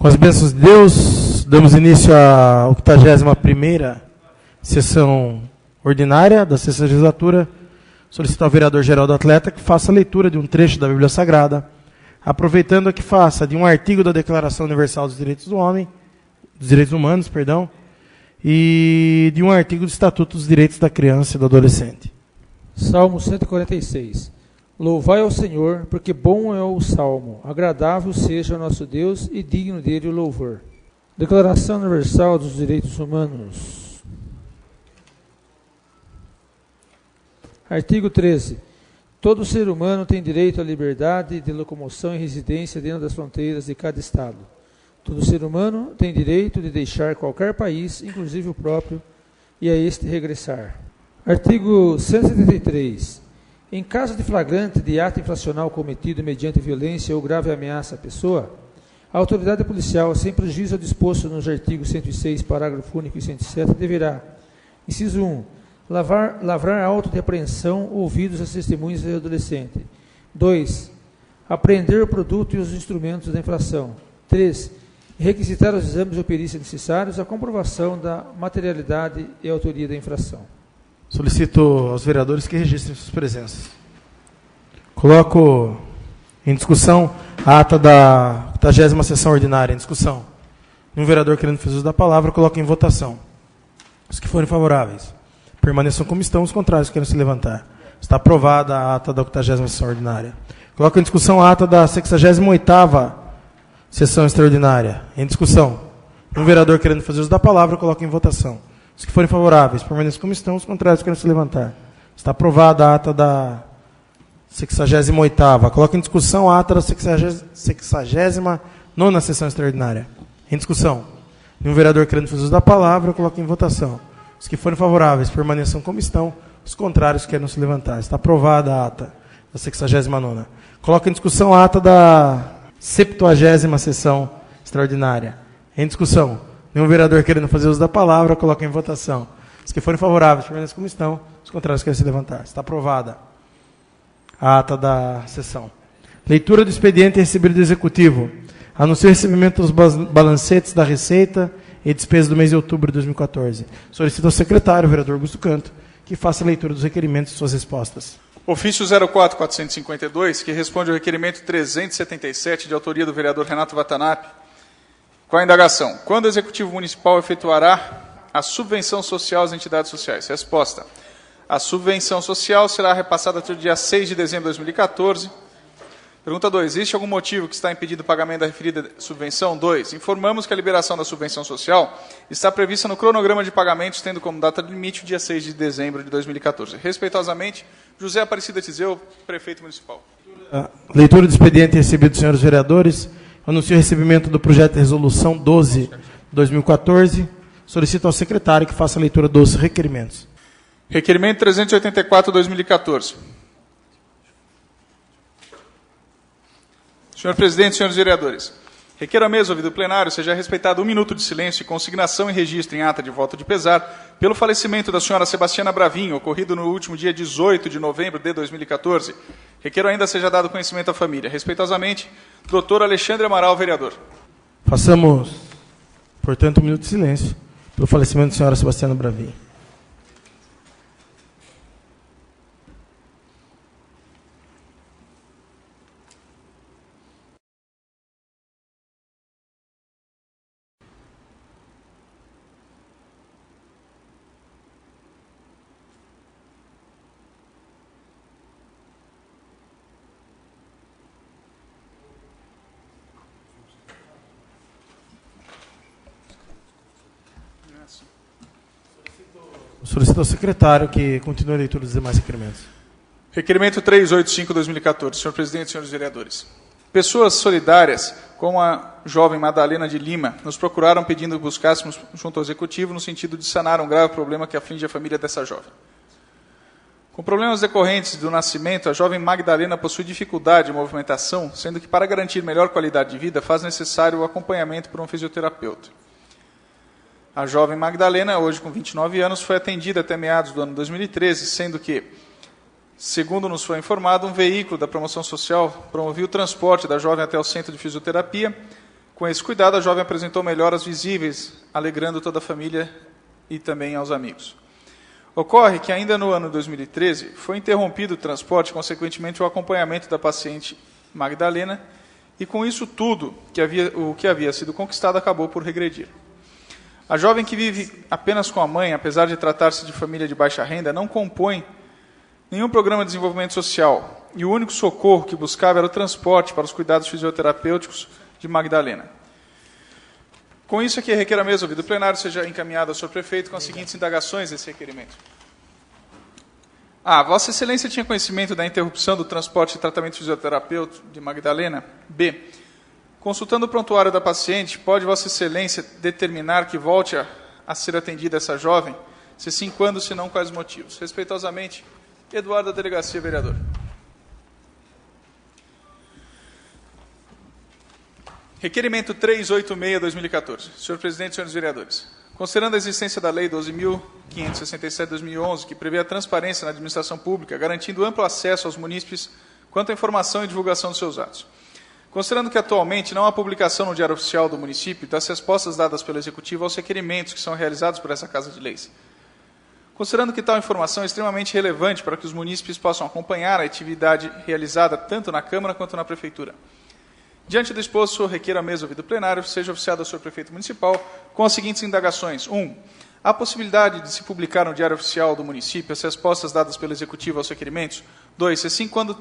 Com as bênçãos de Deus, damos início à 81ª sessão ordinária da sexta legislatura. Solicito ao vereador-geral do Atleta que faça a leitura de um trecho da Bíblia Sagrada, aproveitando a que faça de um artigo da Declaração Universal dos Direitos do Homem, dos Direitos Humanos, perdão, e de um artigo do Estatuto dos Direitos da Criança e do Adolescente. Salmo 146. Louvai ao Senhor, porque bom é o salmo, agradável seja o nosso Deus e digno dele o louvor. Declaração Universal dos Direitos Humanos. Artigo 13. Todo ser humano tem direito à liberdade de locomoção e residência dentro das fronteiras de cada estado. Todo ser humano tem direito de deixar qualquer país, inclusive o próprio, e a este regressar. Artigo 173. Em caso de flagrante de ato infracional cometido mediante violência ou grave ameaça à pessoa, a autoridade policial, sem prejuízo ao disposto nos artigos 106, parágrafo único e 107, deverá, inciso 1, lavrar auto de apreensão ouvidos as testemunhas do adolescente. 2. Apreender o produto e os instrumentos da infração. 3. Requisitar os exames ou perícia necessários à comprovação da materialidade e autoria da infração. Solicito aos vereadores que registrem suas presenças. Coloco em discussão a ata da 80ª sessão ordinária. Em discussão. Um vereador querendo fazer uso da palavra, coloco em votação. Os que forem favoráveis, permaneçam como estão, os contrários querem se levantar. Está aprovada a ata da 80ª sessão ordinária. Coloco em discussão a ata da 68ª sessão extraordinária. Em discussão. Um vereador querendo fazer uso da palavra, coloco em votação. Os que forem favoráveis, permaneçam como estão, os contrários querem se levantar. Está aprovada a ata da 68ª. Coloco em discussão a ata da 69ª sessão extraordinária. Em discussão. Um vereador querendo fazer uso da palavra, coloco em votação. Os que forem favoráveis, permaneçam como estão, os contrários querem se levantar. Está aprovada a ata da 69ª. Coloco em discussão a ata da 70ª sessão extraordinária. Em discussão. Nenhum vereador querendo fazer uso da palavra, coloca em votação. Os que forem favoráveis, permaneçam como estão, os contrários querem se levantar. Está aprovada a ata da sessão. Leitura do expediente recebido do Executivo. Anuncia o recebimento dos balancetes da Receita e despesas do mês de outubro de 2014. Solicito ao secretário, vereador Augusto Canto, que faça a leitura dos requerimentos e suas respostas. Ofício 04452, que responde ao requerimento 377, de autoria do vereador Renato Watanabe, com a indagação: quando o Executivo Municipal efetuará a subvenção social às entidades sociais? Resposta: a subvenção social será repassada até o dia 6 de dezembro de 2014. Pergunta 2. Existe algum motivo que está impedindo o pagamento da referida subvenção? 2. Informamos que a liberação da subvenção social está prevista no cronograma de pagamentos, tendo como data limite o dia 6 de dezembro de 2014. Respeitosamente, José Aparecida Tizeu, prefeito municipal. Leitura do expediente recebido dos senhores vereadores. Anuncio o recebimento do projeto de resolução 12/2014. Solicito ao secretário que faça a leitura dos requerimentos. Requerimento 384/2014. Senhor presidente, senhores vereadores, requeiro à mesa, ouvido o plenário, seja respeitado 1 minuto de silêncio e consignação e registro em ata de voto de pesar pelo falecimento da senhora Sebastiana Bravinho, ocorrido no último dia 18 de novembro de 2014. Requeiro ainda seja dado conhecimento à família. Respeitosamente, doutor Alexandre Amaral, vereador. Façamos, portanto, 1 minuto de silêncio pelo falecimento da senhora Sebastiana Bravinho. Solicito ao secretário que continue a leitura dos demais requerimentos. Requerimento 385/2014. Senhor presidente, senhores vereadores. Pessoas solidárias, como a jovem Madalena de Lima, nos procuraram pedindo que buscássemos junto ao Executivo no sentido de sanar um grave problema que aflige a família dessa jovem. Com problemas decorrentes do nascimento, a jovem Magdalena possui dificuldade de movimentação, sendo que, para garantir melhor qualidade de vida, faz necessário o acompanhamento por um fisioterapeuta. A jovem Magdalena, hoje com 29 anos, foi atendida até meados do ano 2013, sendo que, segundo nos foi informado, um veículo da promoção social promovia o transporte da jovem até o centro de fisioterapia, Com esse cuidado, a jovem apresentou melhoras visíveis, alegrando toda a família e também aos amigos. Ocorre que, ainda no ano 2013, foi interrompido o transporte, consequentemente o acompanhamento da paciente Magdalena, e com isso tudo o que havia sido conquistado acabou por regredir. A jovem, que vive apenas com a mãe, apesar de tratar-se de família de baixa renda, não compõe nenhum programa de desenvolvimento social, e o único socorro que buscava era o transporte para os cuidados fisioterapêuticos de Magdalena. Com isso, aqui requer a mesa ouvido plenário seja encaminhado ao senhor prefeito com as seguintes indagações desse requerimento. A. Vossa Excelência tinha conhecimento da interrupção do transporte e tratamento fisioterapêutico de Magdalena? B. Consultando o prontuário da paciente, pode Vossa Excelência determinar que volte a ser atendida essa jovem? Se sim, quando, se não, quais motivos? Respeitosamente, Eduardo da Delegacia, vereador. Requerimento 386/2014. Senhor presidente, senhores vereadores, considerando a existência da Lei 12.567/2011, que prevê a transparência na administração pública, garantindo amplo acesso aos munícipes quanto à informação e divulgação dos seus atos. Considerando que atualmente não há publicação no Diário Oficial do município das respostas dadas pelo Executivo aos requerimentos que são realizados por essa Casa de Leis. Considerando que tal informação é extremamente relevante para que os munícipes possam acompanhar a atividade realizada tanto na Câmara quanto na Prefeitura. Diante do exposto, requer a mesa ouvido plenário seja oficiado ao senhor prefeito municipal com as seguintes indagações. 1. Há possibilidade de se publicar no Diário Oficial do município as respostas dadas pelo Executivo aos requerimentos? 2. Se sim, quando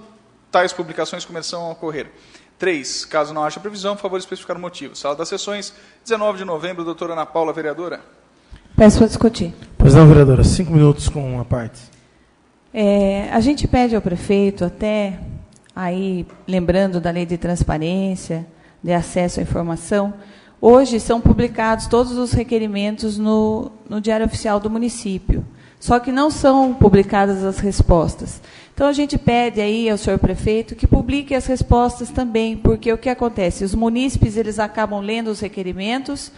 tais publicações começam a ocorrer? 3. Caso não haja previsão, por favor especificar o motivo. Sala das sessões, 19 de novembro, doutora Ana Paula, vereadora. Peço para discutir. Pois não, vereadora, 5 minutos com uma parte. A gente pede ao prefeito, até aí lembrando da lei de transparência, de acesso à informação, hoje são publicados todos os requerimentos no Diário Oficial do município, só que não são publicadas as respostas. Então, a gente pede aí ao senhor prefeito que publique as respostas também, porque o que acontece? Os munícipes eles acabam lendo os requerimentos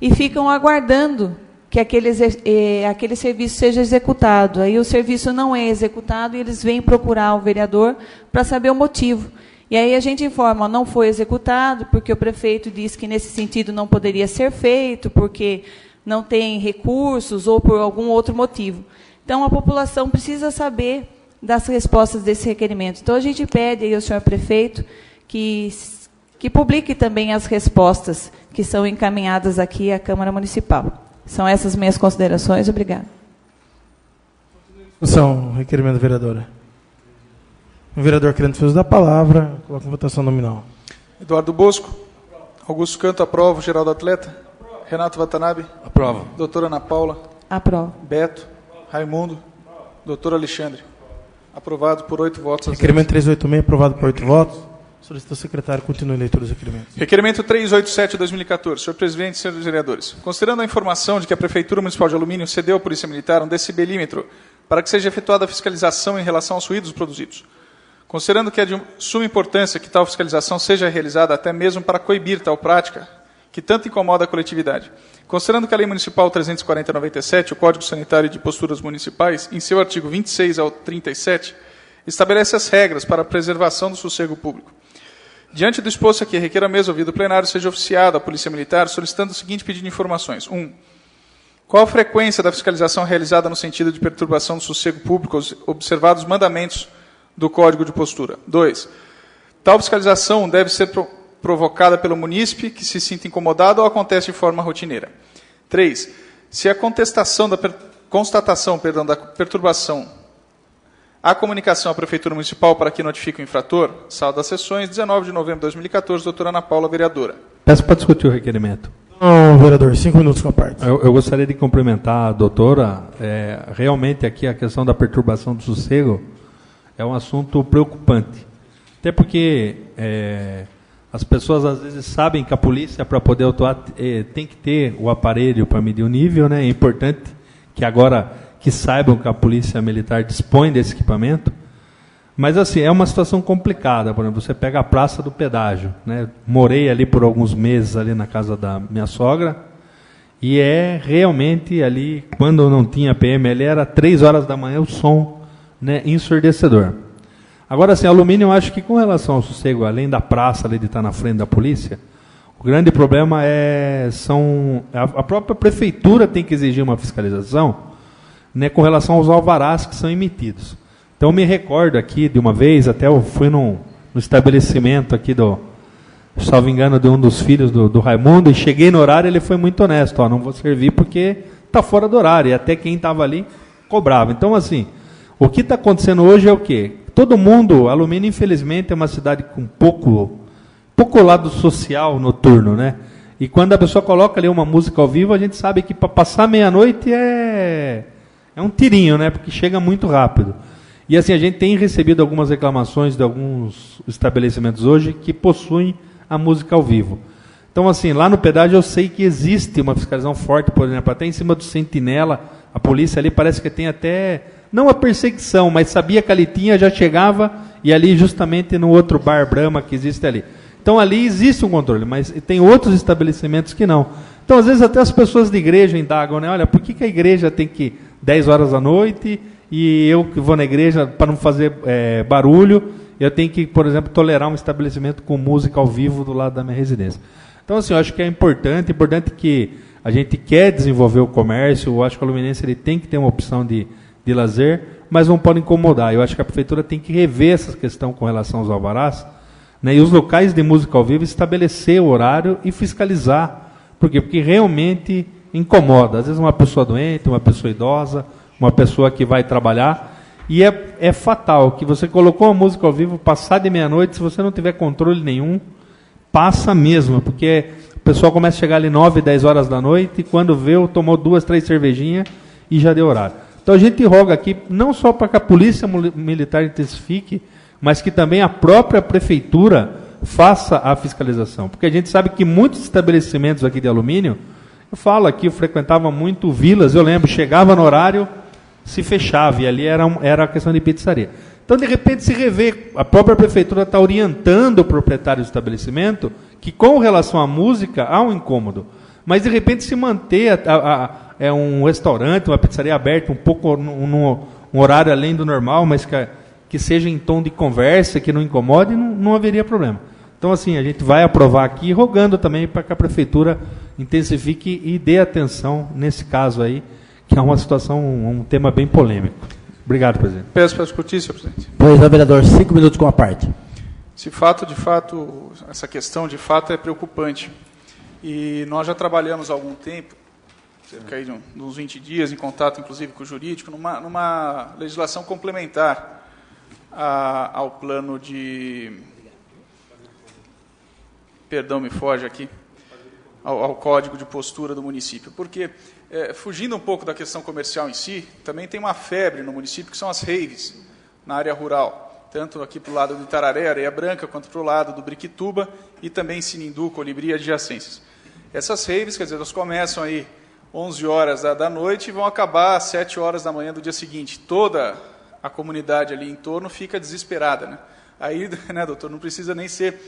e ficam aguardando que aquele serviço seja executado. Aí o serviço não é executado e eles vêm procurar o vereador para saber o motivo. E aí a gente informa, não foi executado, porque o prefeito disse que nesse sentido não poderia ser feito, porque não tem recursos ou por algum outro motivo. Então, a população precisa saber das respostas desse requerimento. Então, a gente pede aí ao senhor prefeito que publique também as respostas que são encaminhadas aqui à Câmara Municipal. São essas minhas considerações. Obrigada. Discussão, requerimento da vereadora. O vereador querendo uso da palavra, coloca em votação nominal. Eduardo Bosco. Augusto Canto, aprova. Geraldo Atleta. Renato Watanabe. Aprova. Doutora Ana Paula. Aprova. Beto. Raimundo. Doutor Alexandre. Aprovado por 8 votos. Requerimento 386, aprovado por 8 votos. Solicito ao secretário continue a leitura dos requerimentos. Requerimento 387/2014. Senhor presidente e senhores vereadores, considerando a informação de que a Prefeitura Municipal de Alumínio cedeu à Polícia Militar um decibelímetro para que seja efetuada a fiscalização em relação aos ruídos produzidos, considerando que é de suma importância que tal fiscalização seja realizada até mesmo para coibir tal prática, que tanto incomoda a coletividade, considerando que a Lei Municipal 340/97, o Código Sanitário de Posturas Municipais, em seu artigo 26 ao 37, estabelece as regras para a preservação do sossego público. Diante do exposto aqui, requer a mesa ouvido plenário seja oficiado à Polícia Militar solicitando o seguinte pedido de informações. 1. Qual a frequência da fiscalização realizada no sentido de perturbação do sossego público, observados os mandamentos do Código de Postura? 2. Tal fiscalização deve ser provocada pelo munícipe que se sinta incomodado ou acontece de forma rotineira? 3. Se a constatação da perturbação a comunicação à Prefeitura Municipal para que notifique o infrator, sala das sessões, 19 de novembro de 2014, doutora Ana Paula, vereadora. Peço para discutir o requerimento. Não, vereador, 5 minutos com a parte. Eu gostaria de cumprimentar a doutora. Realmente aqui a questão da perturbação do sossego é um assunto preocupante. Até porque as pessoas às vezes sabem que a polícia, para poder atuar, tem que ter o aparelho para medir o nível, né? É importante que agora que saibam que a Polícia Militar dispõe desse equipamento, mas assim, é uma situação complicada. Por exemplo, você pega a Praça do Pedágio, né? Morei ali por alguns meses ali na casa da minha sogra, e realmente ali, quando não tinha PM, ali era 3 horas da manhã, o som, né, ensurdecedor. Agora, assim, Alumínio, eu acho que com relação ao sossego, além da praça ali de estar na frente da polícia, O grande problema a própria prefeitura tem que exigir uma fiscalização, né, com relação aos alvarás que são emitidos. Então, eu me recordo aqui de uma vez, até eu fui no estabelecimento aqui salvo engano, de um dos filhos do Raimundo, e cheguei no horário, ele foi muito honesto, não vou servir porque está fora do horário, e até quem estava ali cobrava. Então, assim, o que está acontecendo hoje é o quê? Todo mundo, Alumínio, infelizmente, é uma cidade com pouco lado social noturno, né? E quando a pessoa coloca ali uma música ao vivo, a gente sabe que para passar meia-noite é um tirinho, né? Porque chega muito rápido. E assim, a gente tem recebido algumas reclamações de alguns estabelecimentos hoje que possuem a música ao vivo. Então, assim, lá no pedágio eu sei que existe uma fiscalização forte, por exemplo, até em cima do sentinela, a polícia ali parece que tem até, não a perseguição, mas sabia que ali tinha, já chegava, e ali justamente no outro bar Brahma que existe ali. Então, ali existe um controle, mas tem outros estabelecimentos que não. Então, às vezes, até as pessoas de igreja indagam, né? Olha, por que a igreja tem que ir 10 horas da noite e eu que vou na igreja, para não fazer barulho, eu tenho que, por exemplo, tolerar um estabelecimento com música ao vivo do lado da minha residência. Então, assim, eu acho que é importante que a gente quer desenvolver o comércio, eu acho que o aluminense ele tem que ter uma opção de lazer, mas não pode incomodar. Eu acho que a prefeitura tem que rever essa questão com relação aos alvarás, né, e os locais de música ao vivo estabelecer o horário e fiscalizar. Por quê? Porque realmente incomoda. Às vezes uma pessoa doente, uma pessoa idosa, uma pessoa que vai trabalhar, e é fatal que você colocou a música ao vivo, passar de meia-noite, se você não tiver controle nenhum, passa mesmo, porque o pessoal começa a chegar ali 9, 10 horas da noite, e quando vê, tomou 2, 3 cervejinhas e já deu horário. Então a gente roga aqui, não só para que a polícia militar intensifique, mas que também a própria prefeitura faça a fiscalização. Porque a gente sabe que muitos estabelecimentos aqui de alumínio, eu falo aqui, eu frequentava muito vilas, eu lembro, chegava no horário, se fechava, e ali era a questão de pizzaria. Então, de repente, se revê, a própria prefeitura está orientando o proprietário do estabelecimento que, com relação à música, há um incômodo. Mas, de repente, se manter um restaurante, uma pizzaria aberta, um pouco num horário além do normal, mas que seja em tom de conversa, que não incomode, não haveria problema. Então, assim, a gente vai aprovar aqui, rogando também para que a prefeitura intensifique e dê atenção nesse caso aí, que é uma situação, um tema bem polêmico. Obrigado, presidente. Peço para discutir, senhor presidente. Pois é, vereador, 5 minutos com a parte. Essa questão de fato é preocupante. E nós já trabalhamos há algum tempo, cerca aí de uns 20 dias, em contato, inclusive, com o jurídico, numa legislação complementar ao plano de... Perdão, me foge aqui. Ao código de postura do município. Porque, fugindo um pouco da questão comercial em si, também tem uma febre no município, que são as raves, na área rural. Tanto aqui para o lado do Itararé, Areia Branca, quanto para o lado do Briquituba, e também Sinindu, Colibri e adjacências. Essas raves, quer dizer, elas começam aí 11 horas da noite e vão acabar às 7 horas da manhã do dia seguinte. Toda a comunidade ali em torno fica desesperada, né? Aí, né, doutor, não precisa nem ser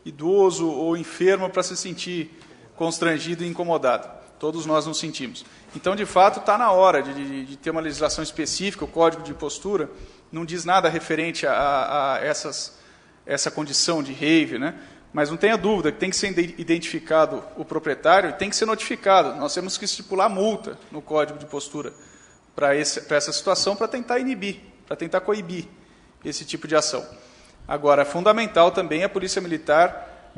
idoso ou enfermo para se sentir constrangido e incomodado. Todos nós nos sentimos. Então, de fato, está na hora de ter uma legislação específica, o Código de Postura não diz nada referente a essa condição de rave, né? Mas não tenha dúvida que tem que ser identificado o proprietário e tem que ser notificado. Nós temos que estipular multa no Código de Postura para essa situação, para tentar inibir, para tentar coibir esse tipo de ação. Agora, é fundamental também a Polícia Militar,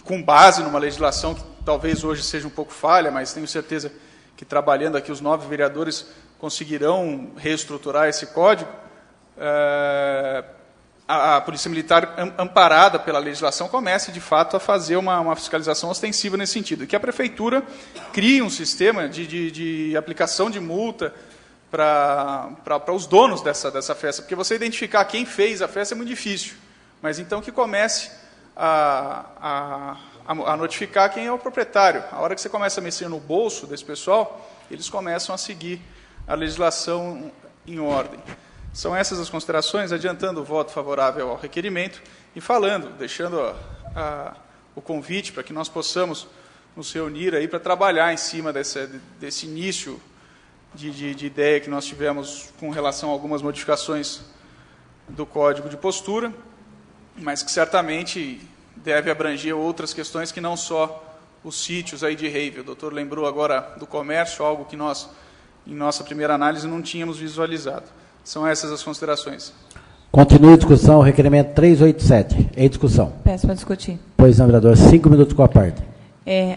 com base numa legislação que talvez hoje seja um pouco falha, mas tenho certeza que trabalhando aqui os 9 vereadores conseguirão reestruturar esse código, a Polícia Militar, amparada pela legislação, comece, de fato, a fazer uma fiscalização ostensiva nesse sentido. E que a Prefeitura crie um sistema de aplicação de multa para os donos dessa festa, porque você identificar quem fez a festa é muito difícil, mas então que comece a notificar quem é o proprietário. A hora que você começa a mexer no bolso desse pessoal, eles começam a seguir a legislação em ordem. São essas as considerações, adiantando o voto favorável ao requerimento e deixando o convite para que nós possamos nos reunir aí para trabalhar em cima desse início de ideia que nós tivemos com relação a algumas modificações do Código de Postura, mas que certamente deve abranger outras questões que não só os sítios aí de rave. O doutor lembrou agora do comércio, algo que nós, em nossa primeira análise, não tínhamos visualizado. São essas as considerações. Continue a discussão, requerimento 387. Em discussão. Peço para discutir. Pois não, vereador, 5 minutos com a parte.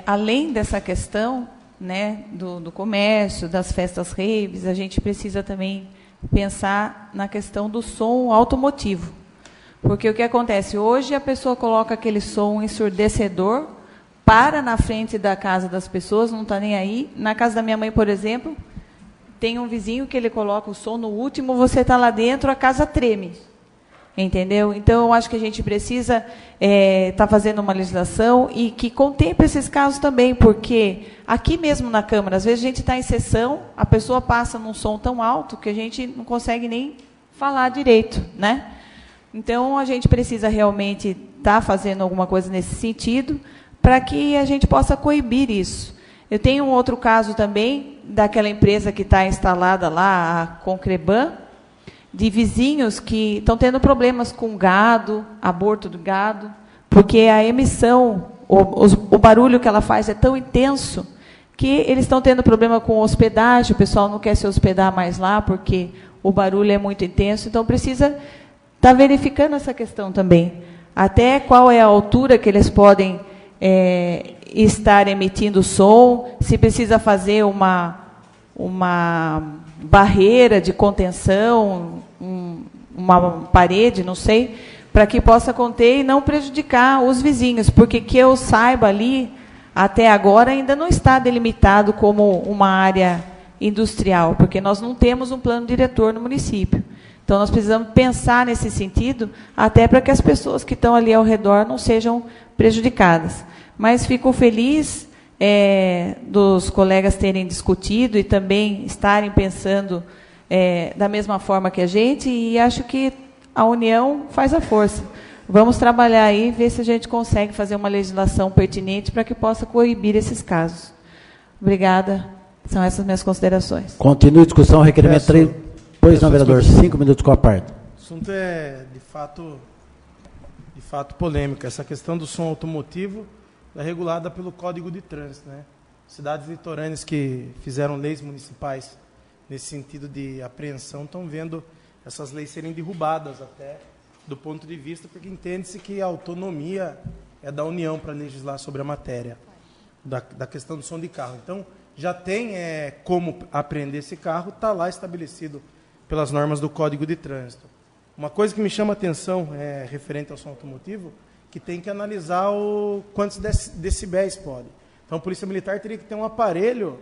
Além dessa questão, né, do comércio, das festas raves, a gente precisa também pensar na questão do som automotivo. Porque o que acontece? Hoje a pessoa coloca aquele som ensurdecedor, para na frente da casa das pessoas, não está nem aí. Na casa da minha mãe, por exemplo, tem um vizinho que ele coloca o som no último, você está lá dentro, a casa treme. Entendeu? Então, eu acho que a gente precisa estar fazendo uma legislação e que contemple esses casos também, porque aqui mesmo na Câmara, às vezes a gente está em sessão, a pessoa passa num som tão alto que a gente não consegue nem falar direito, né? Então, a gente precisa realmente estar fazendo alguma coisa nesse sentido para que a gente possa coibir isso. Eu tenho um outro caso também, daquela empresa que está instalada lá, a Concreban, de vizinhos que estão tendo problemas com gado, aborto do gado, porque a emissão, o barulho que ela faz é tão intenso que eles estão tendo problema com hospedagem, o pessoal não quer se hospedar mais lá porque o barulho é muito intenso, então precisa estar verificando essa questão também. Até qual é a altura que eles podem estar emitindo som, se precisa fazer uma barreira de contenção, uma parede, não sei, para que possa conter e não prejudicar os vizinhos, porque que eu saiba ali, até agora ainda não está delimitado como uma área industrial, porque nós não temos um plano diretor no município. Então, nós precisamos pensar nesse sentido, até para que as pessoas que estão ali ao redor não sejam prejudicadas. Mas fico feliz dos colegas terem discutido e também estarem pensando da mesma forma que a gente, e acho que a união faz a força. Vamos trabalhar aí e ver se a gente consegue fazer uma legislação pertinente para que possa coibir esses casos. Obrigada. São essas minhas considerações. Continue a discussão, requerimento 3. Pois não, vereador, 5 minutos com a parte. O assunto é, de fato polêmico. Essa questão do som automotivo é regulada pelo Código de Trânsito, né? Cidades litorâneas que fizeram leis municipais nesse sentido de apreensão estão vendo essas leis serem derrubadas até do ponto de vista, porque entende-se que a autonomia é da União para legislar sobre a matéria da questão do som de carro. Então, já tem como apreender esse carro, está lá estabelecido pelas normas do Código de Trânsito. Uma coisa que me chama a atenção referente ao som automotivo, que tem que analisar quantos decibéis pode. Então, a Polícia Militar teria que ter um aparelho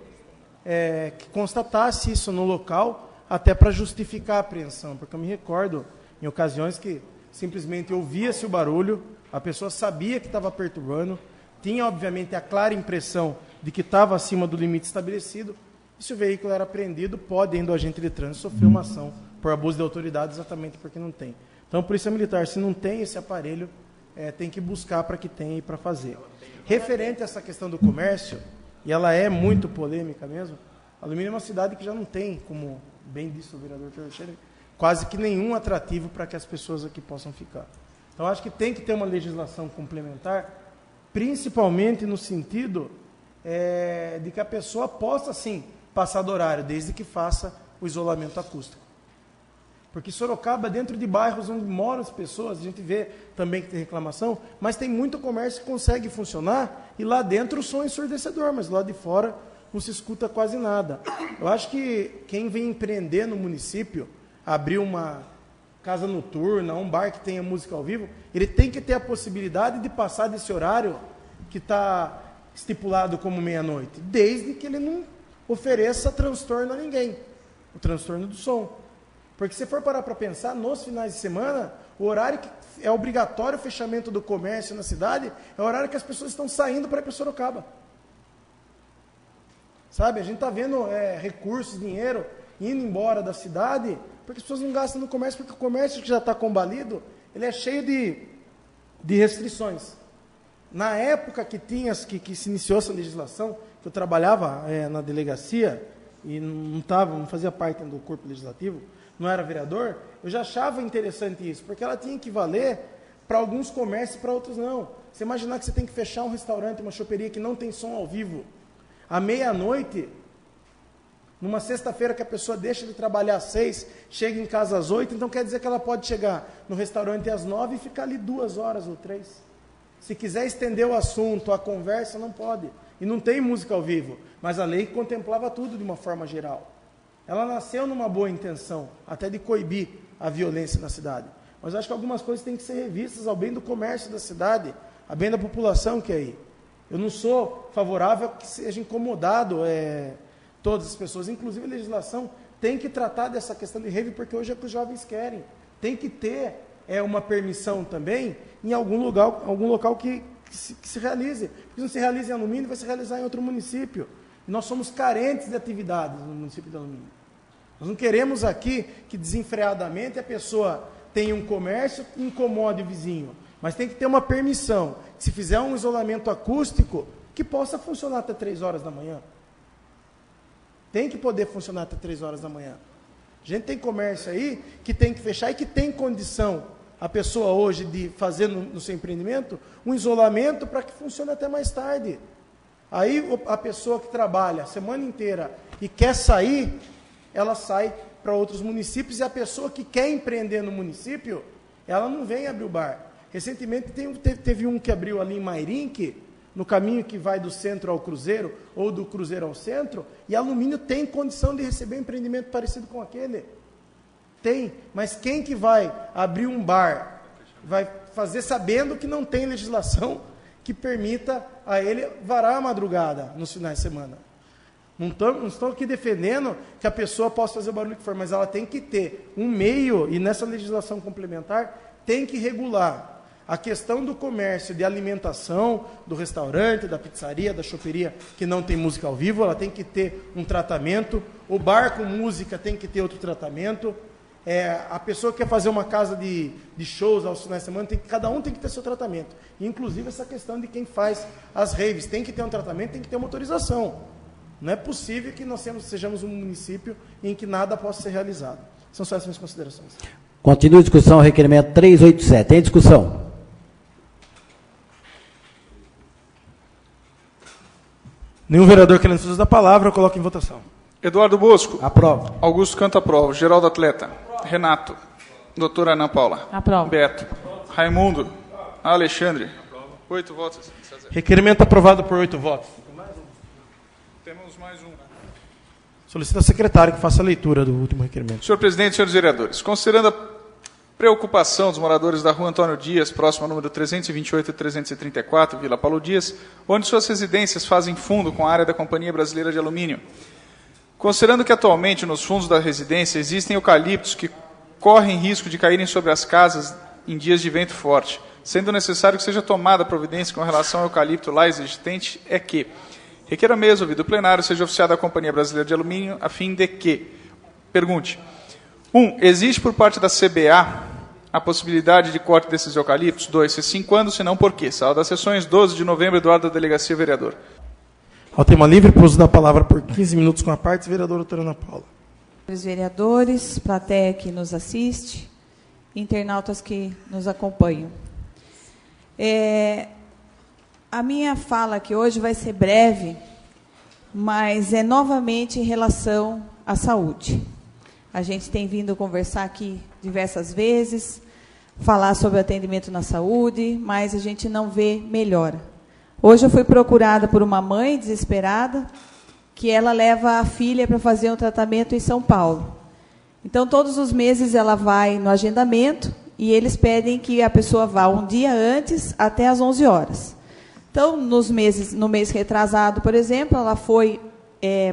que constatasse isso no local, até para justificar a apreensão, porque eu me recordo em ocasiões que simplesmente ouvia-se o barulho, a pessoa sabia que estava perturbando, tinha, obviamente, a clara impressão de que estava acima do limite estabelecido, e se o veículo era apreendido, pode, ainda o agente de trânsito, sofrer uma ação por abuso de autoridade, exatamente porque não tem. Então, a Polícia Militar, se não tem esse aparelho, tem que buscar para que tenha e para fazer. Referente a essa questão do comércio, e ela é muito polêmica mesmo, Alumínio é uma cidade que já não tem, como bem disse o vereador Teixeira, quase que nenhum atrativo para que as pessoas aqui possam ficar. Então, acho que tem que ter uma legislação complementar, principalmente no sentido de que a pessoa possa, sim, passar do horário, desde que faça o isolamento acústico. Porque Sorocaba, dentro de bairros onde moram as pessoas, a gente vê também que tem reclamação, mas tem muito comércio que consegue funcionar, e lá dentro o som é ensurdecedor, mas lá de fora não se escuta quase nada. Eu acho que quem vem empreender no município, abrir uma casa noturna, um bar que tenha música ao vivo, ele tem que ter a possibilidade de passar desse horário que está estipulado como meia-noite, desde que ele não ofereça transtorno a ninguém, o transtorno do som. Porque se for parar para pensar, nos finais de semana, o horário que é obrigatório o fechamento do comércio na cidade, é o horário que as pessoas estão saindo para ir para Sorocaba. Sabe, a gente está vendo recursos, dinheiro, indo embora da cidade, porque as pessoas não gastam no comércio, porque o comércio que já está combalido, ele é cheio de restrições. Na época que se iniciou essa legislação, que eu trabalhava na delegacia, e não fazia parte do corpo legislativo, não era vereador, eu já achava interessante isso, porque ela tinha que valer para alguns comércios e para outros não. Você imaginar que você tem que fechar um restaurante, uma choperia que não tem som ao vivo, à meia-noite, numa sexta-feira que a pessoa deixa de trabalhar às 6, chega em casa às 8, então quer dizer que ela pode chegar no restaurante às 9 e ficar ali 2 horas ou 3. Se quiser estender o assunto, a conversa, não pode. E não tem música ao vivo, mas a lei contemplava tudo de uma forma geral. Ela nasceu numa boa intenção, até de coibir a violência na cidade. Mas acho que algumas coisas têm que ser revistas ao bem do comércio da cidade, a bem da população que é aí. Eu não sou favorável a que seja incomodado todas as pessoas, inclusive a legislação tem que tratar dessa questão de rave, porque hoje é o que os jovens querem. Tem que ter uma permissão também em algum local que se realize. Porque se não se realiza em Alumínio, vai se realizar em outro município. E nós somos carentes de atividades no município de Alumínio. Nós não queremos aqui que desenfreadamente a pessoa tenha um comércio e incomode o vizinho. Mas tem que ter uma permissão. Se fizer um isolamento acústico, que possa funcionar até 3 horas da manhã. Tem que poder funcionar até 3 horas da manhã. A gente tem comércio aí que tem que fechar e que tem condição, a pessoa hoje, de fazer no seu empreendimento um isolamento para que funcione até mais tarde. Aí a pessoa que trabalha a semana inteira e quer sair, ela sai para outros municípios, e a pessoa que quer empreender no município, ela não vem abrir o bar. Recentemente teve um que abriu ali em Mairinque, no caminho que vai do centro ao Cruzeiro, ou do Cruzeiro ao centro, e Alumínio tem condição de receber um empreendimento parecido com aquele. Tem, mas quem que vai abrir um bar, vai fazer sabendo que não tem legislação que permita a ele varar a madrugada nos finais de semana? Não estou aqui defendendo que a pessoa possa fazer o barulho que for, mas ela tem que ter um meio, e nessa legislação complementar, tem que regular a questão do comércio de alimentação, do restaurante, da pizzaria, da choperia, que não tem música ao vivo, ela tem que ter um tratamento. O bar com música tem que ter outro tratamento. A pessoa que quer fazer uma casa de shows aos finais de semana, cada um tem que ter seu tratamento. Inclusive essa questão de quem faz as raves, tem que ter um tratamento, tem que ter uma autorização. Não é possível que nós sejamos um município em que nada possa ser realizado. São só essas minhas considerações. Continua a discussão, requerimento 387. Em discussão. Nenhum vereador querendo uso da palavra, eu coloco em votação. Eduardo Bosco. Aprovo. Augusto Canto, aprova. Geraldo Atleta. Aprovo. Renato. Doutora Ana Paula. Aprovo. Beto. Raimundo. Alexandre. Aprovo. 8 votos. Requerimento aprovado por 8 votos. Temos mais um. Solicito ao secretário que faça a leitura do último requerimento. Senhor presidente, senhores vereadores, considerando a preocupação dos moradores da rua Antônio Dias, próximo ao número 328 e 334, Vila Paulo Dias, onde suas residências fazem fundo com a área da Companhia Brasileira de Alumínio. Considerando que atualmente nos fundos da residência existem eucaliptos que correm risco de caírem sobre as casas em dias de vento forte, sendo necessário que seja tomada providência com relação ao eucalipto lá existente, é que requer a mesa, ouvido o plenário, seja oficiada a Companhia Brasileira de Alumínio, a fim de que, pergunte, 1. Existe por parte da CBA a possibilidade de corte desses eucaliptos? 2. Se sim, quando? Se não, por quê? Sala das sessões, 12 de novembro, Eduardo da Delegacia, vereador. Ao tema livre, por uso da palavra por 15 minutos com a parte, vereadora doutora Ana Paula. Os vereadores, plateia que nos assiste, internautas que nos acompanham. A minha fala aqui hoje vai ser breve, mas é novamente em relação à saúde. A gente tem vindo conversar aqui diversas vezes, falar sobre o atendimento na saúde, mas a gente não vê melhora. Hoje eu fui procurada por uma mãe desesperada, que ela leva a filha para fazer um tratamento em São Paulo. Então, todos os meses ela vai no agendamento e eles pedem que a pessoa vá um dia antes, até às 11 horas. Então, no mês retrasado, por exemplo, ela foi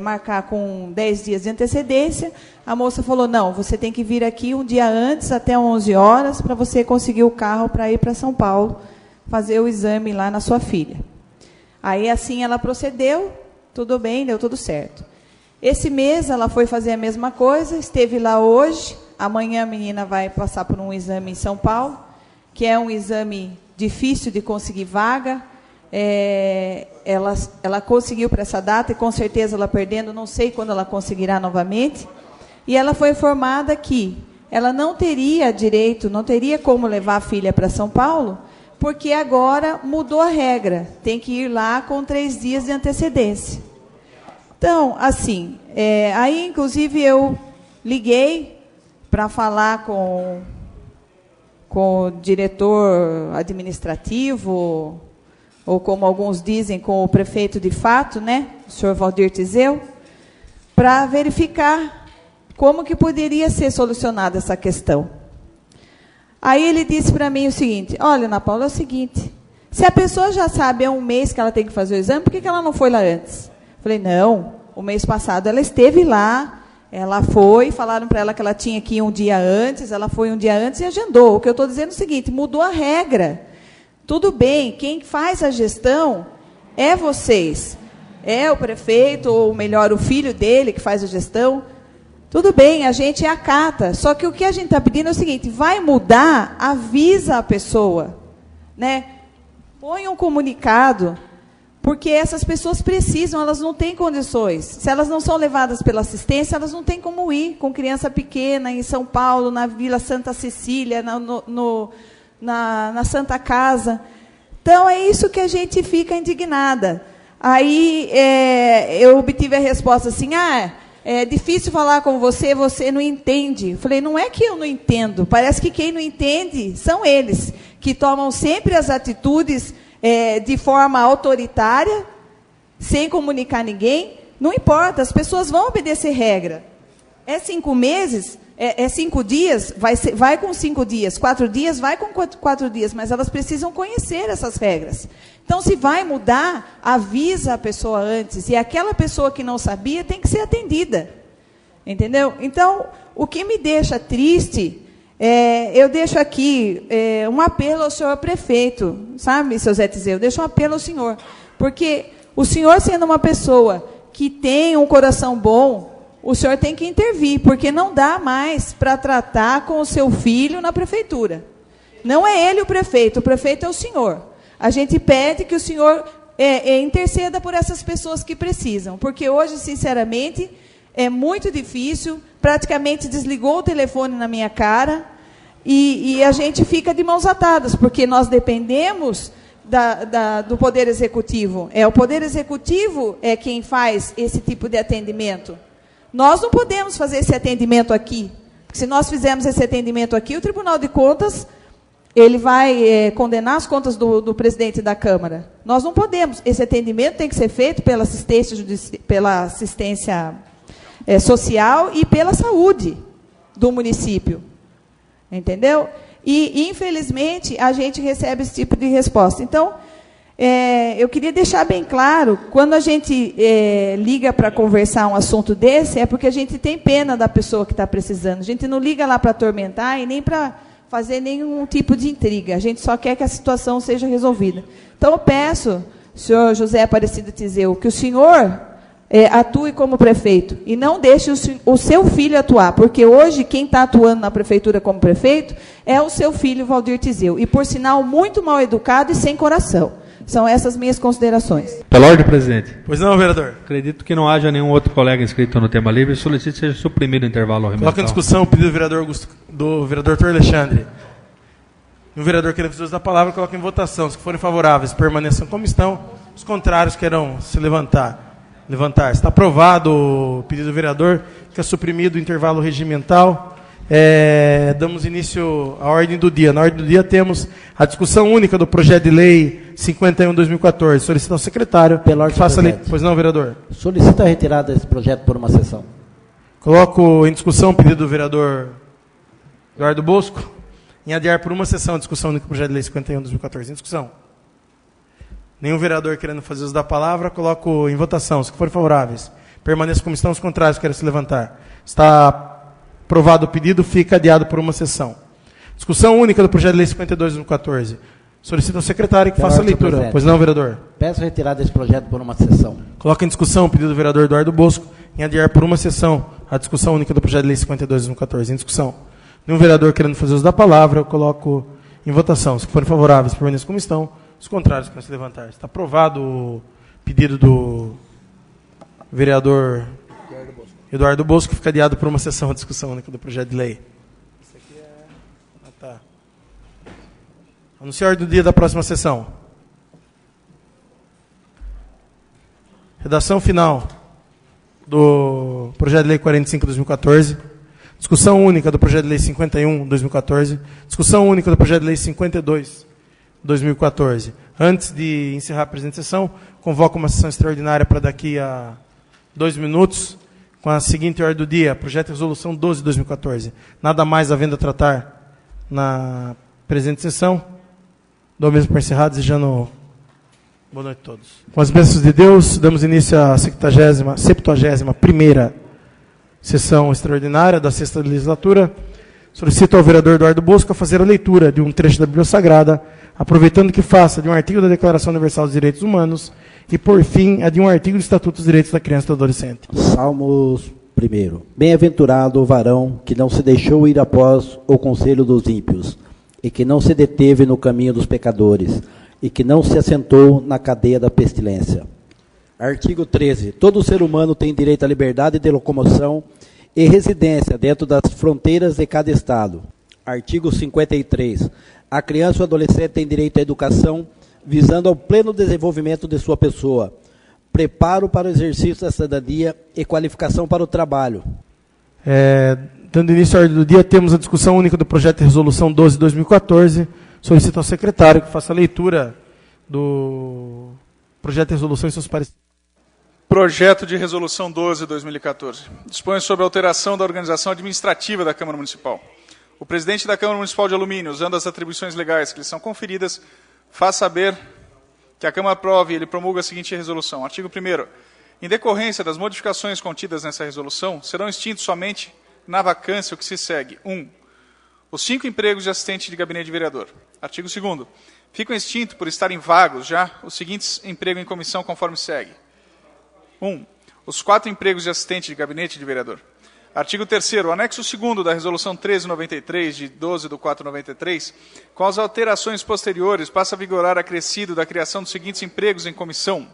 marcar com 10 dias de antecedência. A moça falou, não, você tem que vir aqui um dia antes, até 11 horas, para você conseguir o carro para ir para São Paulo, fazer o exame lá na sua filha. Aí, assim, ela procedeu, tudo bem, deu tudo certo. Esse mês, ela foi fazer a mesma coisa, esteve lá hoje, amanhã a menina vai passar por um exame em São Paulo, que é um exame difícil de conseguir vaga. Ela conseguiu para essa data, e com certeza ela perdendo, não sei quando ela conseguirá novamente. E ela foi informada que ela não teria direito, não teria como levar a filha para São Paulo, porque agora mudou a regra. Tem que ir lá com 3 dias de antecedência. Então, assim, aí, inclusive, eu liguei para falar com o diretor administrativo, ou como alguns dizem, com o prefeito de fato, né, o senhor Valdir Tizeu, para verificar como que poderia ser solucionada essa questão. Aí ele disse para mim o seguinte: olha, Ana Paula, é o seguinte, se a pessoa já sabe há um mês que ela tem que fazer o exame, por que ela não foi lá antes? Falei, não, o mês passado ela esteve lá, ela foi, falaram para ela que ela tinha que ir um dia antes, ela foi um dia antes e agendou. O que eu estou dizendo é o seguinte, mudou a regra. Tudo bem, quem faz a gestão é vocês. É o prefeito, ou melhor, o filho dele que faz a gestão. Tudo bem, a gente acata. Só que o que a gente está pedindo é o seguinte, vai mudar, avisa a pessoa, né? Põe um comunicado, porque essas pessoas precisam, elas não têm condições. Se elas não são levadas pela assistência, elas não têm como ir com criança pequena em São Paulo, na Vila Santa Cecília, na Santa Casa. Então, é isso que a gente fica indignada. Aí, eu obtive a resposta assim, é difícil falar com você, você não entende. Eu falei, não é que eu não entendo, parece que quem não entende são eles, que tomam sempre as atitudes de forma autoritária, sem comunicar ninguém. Não importa, as pessoas vão obedecer regra. É 5 meses, 5 dias, vai com 5 dias, 4 dias, vai com 4 dias, mas elas precisam conhecer essas regras. Então, se vai mudar, avisa a pessoa antes, e aquela pessoa que não sabia tem que ser atendida. Entendeu? Então, o que me deixa triste, eu deixo aqui um apelo ao senhor prefeito, sabe, seu Zé Tizeu? Eu deixo um apelo ao senhor, porque o senhor, sendo uma pessoa que tem um coração bom, o senhor tem que intervir, porque não dá mais para tratar com o seu filho na prefeitura. Não é ele o prefeito é o senhor. A gente pede que o senhor interceda por essas pessoas que precisam, porque hoje, sinceramente, é muito difícil, praticamente desligou o telefone na minha cara, e a gente fica de mãos atadas, porque nós dependemos do Poder Executivo. O Poder Executivo é quem faz esse tipo de atendimento. Nós não podemos fazer esse atendimento aqui, porque se nós fizermos esse atendimento aqui, o Tribunal de Contas, ele vai condenar as contas do presidente da Câmara. Nós não podemos. Esse atendimento tem que ser feito pela assistência social e pela saúde do município. Entendeu? E, infelizmente, a gente recebe esse tipo de resposta. Então, eu queria deixar bem claro, quando a gente liga para conversar um assunto desse, é porque a gente tem pena da pessoa que está precisando. A gente não liga lá para atormentar e nem para fazer nenhum tipo de intriga. A gente só quer que a situação seja resolvida. Então, eu peço, senhor José Aparecido Tizeu, que o senhor atue como prefeito e não deixe o seu filho atuar, porque hoje quem está atuando na prefeitura como prefeito é o seu filho, Valdir Tizeu, e, por sinal, muito mal educado e sem coração. São essas minhas considerações. Pela ordem, presidente. Pois não, vereador. Acredito que não haja nenhum outro colega inscrito no tema livre. Solicito que seja suprimido o intervalo regimental. Coloca em discussão o pedido do vereador Arthur Alexandre. E o vereador querendo fazer uso da palavra, coloca em votação. Se forem favoráveis, permaneçam como estão. Os contrários queiram se levantar. Está aprovado o pedido do vereador, que é suprimido o intervalo regimental. Damos início à ordem do dia. Na ordem do dia temos a discussão única do projeto de lei 51/2014. Solicito ao secretário pela ordem, que faça a lei. Pois não, vereador? Solicita a retirada desse projeto por uma sessão. Coloco em discussão o pedido do vereador Eduardo Bosco em adiar por uma sessão a discussão única do projeto de lei 51/2014. Em discussão. Nenhum vereador querendo fazer uso da palavra, coloco em votação. Se forem favoráveis, permaneça como estão. Os contrários querem se levantar. Está aprovado o pedido, fica adiado por uma sessão. Discussão única do projeto de lei 52/2014. Solicito ao secretário que faça a leitura. Presidente. Pois não, vereador? Peço retirada desse projeto por uma sessão. Coloca em discussão o pedido do vereador Eduardo Bosco em adiar por uma sessão a discussão única do projeto de lei 52/2014. Em discussão. Nenhum vereador querendo fazer uso da palavra, eu coloco em votação. Se forem favoráveis, permaneçam como estão. Os contrários querem se levantar. Está aprovado o pedido do vereador Eduardo Bosco, que fica adiado por uma sessão a discussão única do projeto de lei. Isso aqui tá. Anunciar a ordem do dia da próxima sessão. Redação final do projeto de lei 45/2014. Discussão única do projeto de lei 51/2014. Discussão única do projeto de lei 52/2014. Antes de encerrar a presente sessão, convoco uma sessão extraordinária para daqui a 2 minutos, com a seguinte ordem do dia: projeto de resolução 12/2014. Nada mais havendo a tratar na presente sessão. Dou mesmo por encerrado, desejando boa noite a todos. Com as bênçãos de Deus, damos início à 71ª sessão extraordinária da 6ª legislatura. Solicito ao vereador Eduardo Bosco a fazer a leitura de um trecho da Bíblia Sagrada, aproveitando que faça de um artigo da Declaração Universal dos Direitos Humanos e, por fim, a de um artigo do Estatuto dos Direitos da Criança e do Adolescente. Salmos 1. Bem-aventurado o varão que não se deixou ir após o conselho dos ímpios, e que não se deteve no caminho dos pecadores, e que não se assentou na cadeia da pestilência. Artigo 13. Todo ser humano tem direito à liberdade de locomoção e residência dentro das fronteiras de cada estado. Artigo 53. A criança e o adolescente têm direito à educação, visando ao pleno desenvolvimento de sua pessoa, preparo para o exercício da cidadania e qualificação para o trabalho. Dando início à ordem do dia, temos a discussão única do projeto de resolução 12/2014. Solicito ao secretário que faça a leitura do projeto de resolução e seus pareceres. Projeto de resolução 12/2014. Dispõe sobre a alteração da organização administrativa da Câmara Municipal. O presidente da Câmara Municipal de Alumínio, usando as atribuições legais que lhe são conferidas, faz saber que a Câmara aprove e ele promulga a seguinte resolução. Artigo 1º. Em decorrência das modificações contidas nessa resolução, serão extintos somente na vacância o que se segue. 1. Os 5 empregos de assistente de gabinete de vereador. Artigo 2º. Ficam extintos, por estarem vagos já, os seguintes empregos em comissão conforme segue. 1. Os 4 empregos de assistente de gabinete de vereador. Artigo 3º. O anexo 2º da Resolução 1393, de 12/4/93, com as alterações posteriores, passa a vigorar acrescido da criação dos seguintes empregos em comissão.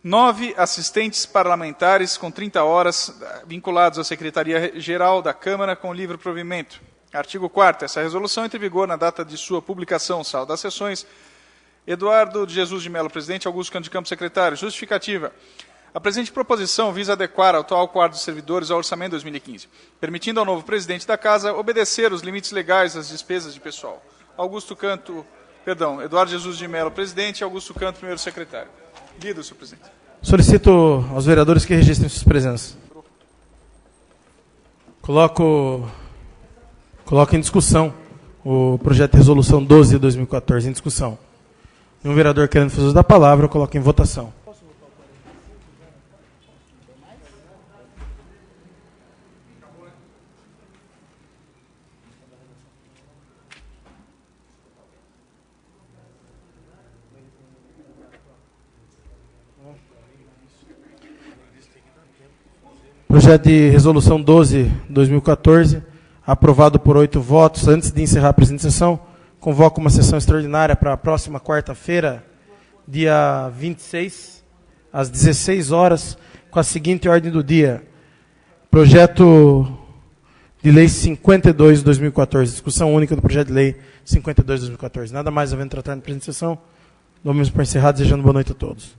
9 assistentes parlamentares com 30 horas vinculados à Secretaria-Geral da Câmara com livre provimento. Artigo 4º. Essa resolução entra em vigor na data de sua publicação, salvo das sessões. Eduardo de Jesus de Mello, presidente. Augusto Cândido de Campos, secretário. Justificativa. A presente proposição visa adequar o atual quadro de servidores ao orçamento 2015, permitindo ao novo presidente da Casa obedecer os limites legais das despesas de pessoal. Eduardo Jesus de Mello, presidente. Augusto Canto, primeiro secretário. Lido, senhor presidente. Solicito aos vereadores que registrem suas presenças. Coloco em discussão o projeto de resolução 12/2014 em discussão. Um vereador querendo fazer uso da palavra, eu coloco em votação. Projeto de resolução 12/2014, aprovado por 8 votos. Antes de encerrar a presente sessão, convoco uma sessão extraordinária para a próxima quarta-feira, dia 26, às 16 horas, com a seguinte ordem do dia. Projeto de lei 52/2014, discussão única do projeto de lei 52/2014. Nada mais havendo tratado na presente sessão, dou mesmo por encerrado, desejando boa noite a todos.